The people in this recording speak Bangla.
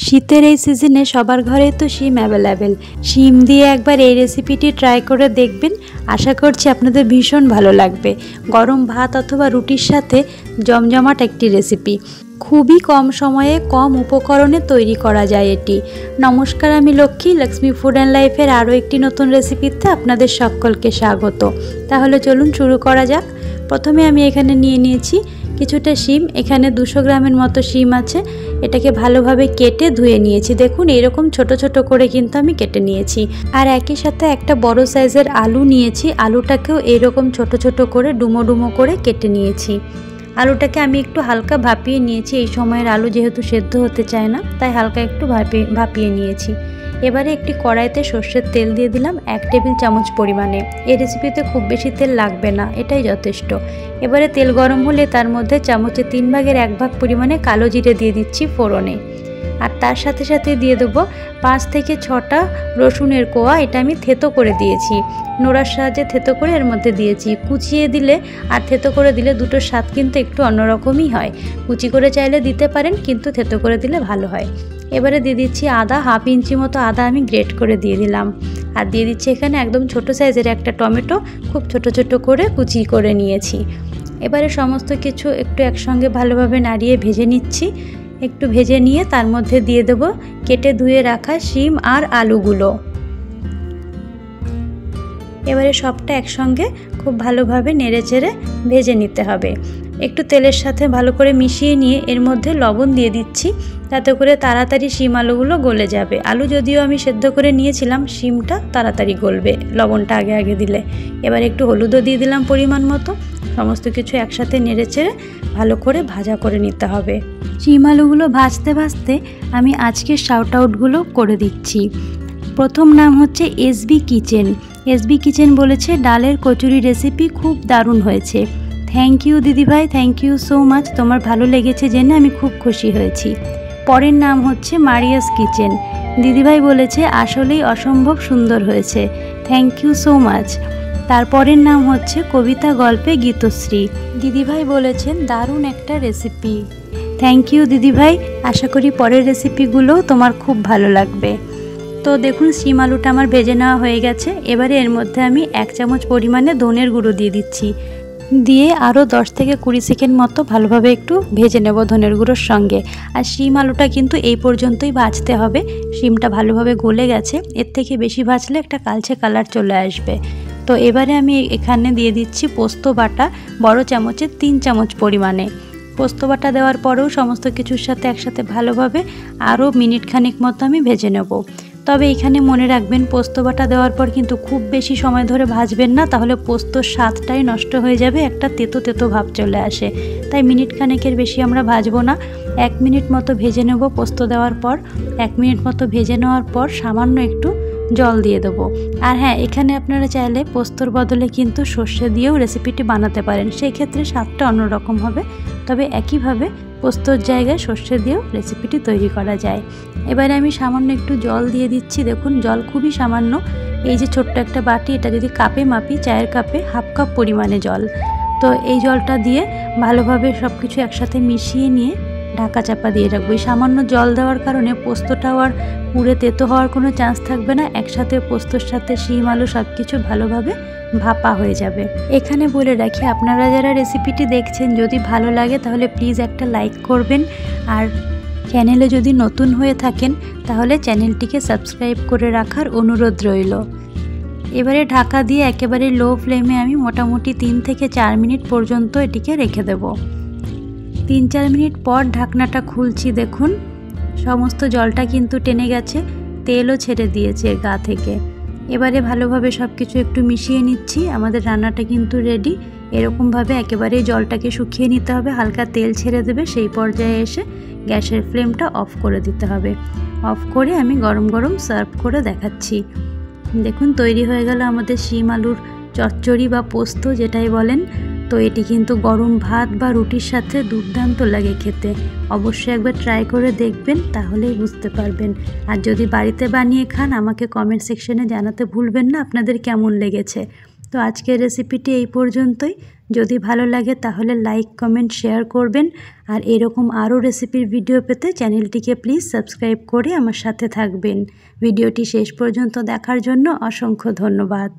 শীতের এই সিজনে সবার ঘরে তো শিম অ্যাভেলেবেল। শিম দিয়ে একবার এই রেসিপিটি ট্রাই করে দেখবেন, আশা করছি আপনাদের ভীষণ ভালো লাগবে। গরম ভাত অথবা রুটির সাথে জমজমাট একটি রেসিপি, খুবই কম সময়ে কম উপকরণে তৈরি করা যায় এটি। নমস্কার, আমি লক্ষ্মী, লক্ষ্মী ফুড অ্যান্ড লাইফের আরও একটি নতুন রেসিপিতে আপনাদের সকলকে স্বাগত। তাহলে চলুন শুরু করা যাক। প্রথমে আমি এখানে নিয়ে নিয়েছি কিছুটা শিম। এখানে 200 গ্রামের মতো শিম আছে। এটাকে ভালোভাবে কেটে ধুয়ে নিয়েছি। দেখুন এরকম ছোট ছোট করে কিন্তু আমি কেটে নিয়েছি। আর একই সাথে একটা বড় সাইজের আলু নিয়েছি। আলুটাকেও এরকম ছোট ছোট করে ডুমো ডুমো করে কেটে নিয়েছি। আলুটাকে আমি একটু হালকা ভাপিয়ে নিয়েছি। এই সময়ের আলু যেহেতু সেদ্ধ হতে চায় না, তাই হালকা একটু ভাপিয়ে নিয়েছি। এবারে একটি কড়াইতে সর্ষের তেল দিয়ে দিলাম 1 টেবিল চামচ পরিমাণে। এই রেসিপিতে খুব বেশি তেল লাগবে না, এটাই যথেষ্ট। এবারে তেল গরম হলে তার মধ্যে চামচে 3 ভাগের 1 ভাগ পরিমাণে কালো জিরে দিয়ে দিচ্ছি ফোড়নে। আর তার সাথে সাথে দিয়ে দেবো 5 থেকে 6টা রসুনের কোয়া। এটা আমি থেতো করে দিয়েছি, নোড়ার সাহায্যে থেতো করে এর মধ্যে দিয়েছি। কুচিয়ে দিলে আর থেতো করে দিলে দুটোর স্বাদ কিন্তু একটু অন্যরকমই হয়। কুচি করে চাইলে দিতে পারেন, কিন্তু থেতো করে দিলে ভালো হয়। এবারে দিয়ে দিচ্ছি আদা, 1/2 ইঞ্চি মতো আদা আমি গ্রেট করে দিয়ে দিলাম। আর দিয়ে দিচ্ছি এখানে একদম ছোট সাইজের একটা টমেটো, খুব ছোট ছোট করে কুচি করে নিয়েছি। এবারে সমস্ত কিছু একটু একসঙ্গে ভালোভাবে নাড়িয়ে ভেজে নিচ্ছি। একটু ভেজে নিয়ে তার মধ্যে দিয়ে দেব কেটে ধুয়ে রাখা শিম আর আলুগুলো। এবারে সবটা একসঙ্গে খুব ভালোভাবে নেড়েচেড়ে ভেজে নিতে হবে। একটু তেলের সাথে ভালো করে মিশিয়ে নিয়ে এর মধ্যে লবণ দিয়ে দিচ্ছি, তাতে করে তাড়াতাড়ি শিম আলুগুলো গলে যাবে। আলু যদিও আমি সেদ্ধ করে নিয়েছিলাম, শিমটা তাড়াতাড়ি গলবে লবণটা আগে আগে দিলে। এবার একটু হলুদও দিয়ে দিলাম পরিমাণ মতো। সমস্ত কিছু একসাথে নেড়েচেড়ে ভালো করে ভাজা করে নিতে হবে। শিম আলুগুলো ভাজতে ভাজতে আমি আজকের শাউট আউটগুলো করে দিচ্ছি। প্রথম নাম হচ্ছে এসবি কিচেন। এসবি কিচেন বলেছে ডালের কচুরি রেসিপি খুব দারুণ হয়েছে। থ্যাংক ইউ দিদিভাই, থ্যাংক ইউ সো মাচ। তোমার ভালো লেগেছে জেনে আমি খুব খুশি হয়েছি। পরের নাম হচ্ছে মারিয়াস কিচেন। দিদিভাই বলেছে আসলেই অসম্ভব সুন্দর হয়েছে, থ্যাংক ইউ সো মাচ। তারপরের নাম হচ্ছে কবিতা গল্পে গীতশ্রী। দিদিভাই বলেছেন দারুণ একটা রেসিপি, থ্যাংক ইউ দিদিভাই। আশা করি পরের রেসিপিগুলো তোমার খুব ভালো লাগবে। তো দেখুন শিম আলুটা আমার ভেজে নেওয়া হয়ে গেছে। এবারে এর মধ্যে আমি 1 চামচ পরিমাণে ধনের গুঁড়ো দিয়ে দিচ্ছি। দিয়ে আরও 10 থেকে 20 সেকেন্ড মতো ভালোভাবে একটু ভেজে নেব ধনের গুঁড়োর সঙ্গে। আর শিম আলুটা কিন্তু এই পর্যন্তই ভাজতে হবে। শিমটা ভালোভাবে গলে গেছে, এর থেকে বেশি ভাজলে একটা কালচে কালার চলে আসবে। তো এবারে আমি এখানে দিয়ে দিচ্ছি পোস্ত বাটা, বড় চামচে 3 চামচ পরিমাণে। পোস্ত বাটা দেওয়ার পরেও সমস্ত কিছুর সাথে একসাথে ভালোভাবে আরও মিনিট খানিক মতো আমি ভেজে নেব। তবে এখানে মনে রাখবেন পোস্ত বাটা দেওয়ার পর কিন্তু খুব বেশি সময় ধরে ভাজবেন না, তাহলে পোস্তর স্বাদটাই নষ্ট হয়ে যাবে, একটা তেতো তেতো ভাব চলে আসে। তাই মিনিট খানেকের বেশি আমরা ভাজবো না, 1 মিনিট মতো ভেজে নেব। পোস্ত দেওয়ার পর 1 মিনিট মতো ভেজে নেওয়ার পর সামান্য একটু জল দিয়ে দেবো। আর হ্যাঁ, এখানে আপনারা চাইলে পোস্তর বদলে কিন্তু সর্ষে দিয়েও রেসিপিটি বানাতে পারেন, সেই ক্ষেত্রে স্বাদটা অন্যরকম হবে। তবে একইভাবে পোস্তর জায়গায় সর্ষে দিয়েও রেসিপিটি তৈরি করা যায়। এবারে আমি সামান্য একটু জল দিয়ে দিচ্ছি। দেখুন জল খুবই সামান্য, এই যে ছোট্ট একটা বাটি, এটা যদি কাপে মাপি, চায়ের কাপে 1/2 কাপ পরিমাণে জল। তো এই জলটা দিয়ে ভালোভাবে সব কিছু একসাথে মিশিয়ে নিয়ে ঢাকা চাপা দিয়ে রাখবো। এই সামান্য জল দেওয়ার কারণে পোস্তটাও আর পুড়ে তেতো হওয়ার কোনো চান্স থাকবে না। একসাথে পোস্তর সাথে শিম আলু সব কিছু ভালোভাবে ভাপা হয়ে যাবে। এখানে বলে রাখি, আপনারা যারা রেসিপিটি দেখছেন যদি ভালো লাগে তাহলে প্লিজ একটা লাইক করবেন। আর চ্যানেলে যদি নতুন হয়ে থাকেন তাহলে চ্যানেলটিকে সাবস্ক্রাইব করে রাখার অনুরোধ রইল। এবারে ঢাকা দিয়ে একেবারে লো ফ্লেমে আমি মোটামুটি 3 থেকে 4 মিনিট পর্যন্ত এটিকে রেখে দেব। 3-4 মিনিট পর ঢাকনাটা খুলছি। দেখুন সমস্ত জলটা কিন্তু টেনে গেছে, তেলও ছেড়ে দিয়েছে গা থেকে। এবারে ভালোভাবে সব কিছু একটু মিশিয়ে নিচ্ছি। আমাদের রান্নাটা কিন্তু রেডি। এরকমভাবে একেবারেই জলটাকে শুকিয়ে নিতে হবে, হালকা তেল ছেড়ে দেবে। সেই পর্যায়ে এসে গ্যাসের ফ্লেমটা অফ করে দিতে হবে। অফ করে আমি গরম গরম সার্ভ করে দেখাচ্ছি। দেখুন তৈরি হয়ে গেল আমাদের শিম আলুর চচ্চড়ি বা পোস্ত যেটাই বলেন। তো এটি কিন্তু গরম ভাত বা রুটির সাথে দুর্দান্ত লাগে খেতে। অবশ্যই একবার ট্রাই করে দেখবেন, তাহলেই বুঝতে পারবেন। আর যদি বাড়িতে বানিয়ে খান আমাকে কমেন্ট সেকশনে জানাতে ভুলবেন না আপনাদের কেমন লেগেছে। তো আজকের রেসিপিটি এই পর্যন্তই। যদি ভালো লাগে তাহলে লাইক কমেন্ট শেয়ার করবেন। আর এরকম আরও রেসিপির ভিডিও পেতে চ্যানেলটিকে প্লিজ সাবস্ক্রাইব করে আমার সাথে থাকবেন। ভিডিওটি শেষ পর্যন্ত দেখার জন্য অসংখ্য ধন্যবাদ।